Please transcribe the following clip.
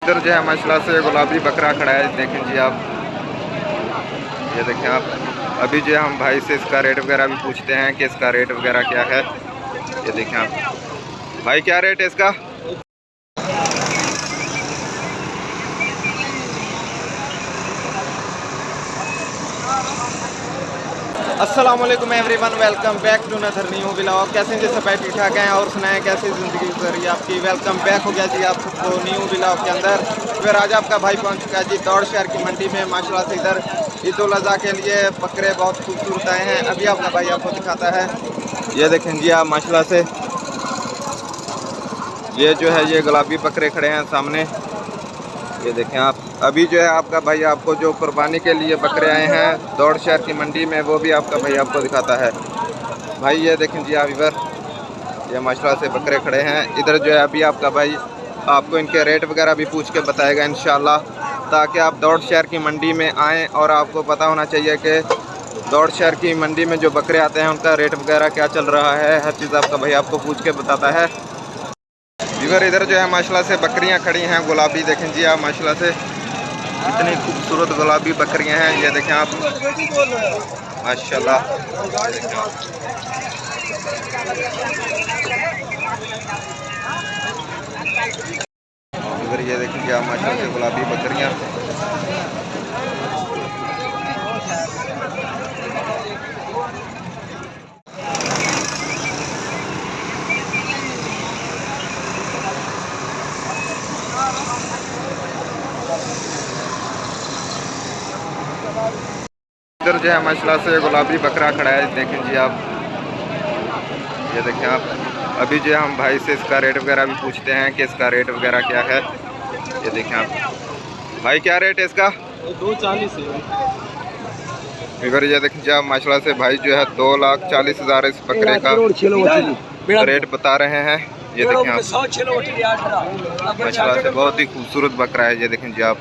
इधर जो है माशाल्लाह से गुलाबी बकरा खड़ा है, देखें जी आप, ये देखें आप। अभी जो है हम भाई से इसका रेट वगैरह भी पूछते हैं कि इसका रेट वगैरह क्या है। ये देखें आप भाई, क्या रेट है इसका? अस्सलाम वालेकुम everyone, welcome back to another new vlog. कैसे हैं जी सब? ठीक ठाक हैं और सुनाएं कैसी ज़िंदगी गुजर रही है आपकी। वेलकम बैक हो गया जी आप सबको न्यू व्लॉग के अंदर। फिर आज आपका भाई पहुंच चुका है जी दौड़ शहर की मंडी में। माशाल्लाह से इधर ईद उल अज़हा के लिए बकरे बहुत खूबसूरत आए हैं। अभी आपका भाई आपको दिखाता है। ये देखें जी आप, माशाल्लाह से ये जो है ये गुलाबी बकरे खड़े हैं सामने। ये देखें आप, अभी जो है आपका भाई आपको जो कुर्बानी के लिए बकरे आए हैं दौड़ शहर की मंडी में, वो भी आपका भाई आपको दिखाता है। भाई ये देखें जी आप, इधर ये माशाल्लाह से बकरे खड़े हैं। इधर जो है अभी आपका भाई आपको इनके रेट वगैरह भी पूछ के बताएगा इंशाल्लाह, ताकि आप दौड़ शहर की मंडी में आएँ और आपको पता होना चाहिए कि दौड़ शहर की मंडी में जो बकरे आते हैं उनका रेट वगैरह क्या चल रहा है। हर चीज़ आपका भाई आपको पूछ के बताता है। इधर जो है माशाल्लाह से बकरियां खड़ी हैं गुलाबी, देखें जी आप, माशाल्लाह से इतनी खूबसूरत गुलाबी बकरियां हैं। ये देखें आप माशाल्लाह। इधर ये देखें जी आप, माशाल्लाह से गुलाबी बकरियां। इधर जो है माशाल्लाह से गुलाबी बकरा खड़ा है, देखें जी आप, ये देखें आप। अभी जो है हम भाई से इसका रेट वगैरह भी पूछते हैं कि इसका रेट वगैरह क्या है। ये देखें आप भाई, क्या रेट है इसका? 240 है। इधर ये देखें जी आप, माशाल्लाह से भाई जो है 2,40,000 इस बकरे का रेट बता रहे हैं। ये देखें आप, माशाल्लाह से बहुत ही खूबसूरत बकरा है। ये देखें जी आप।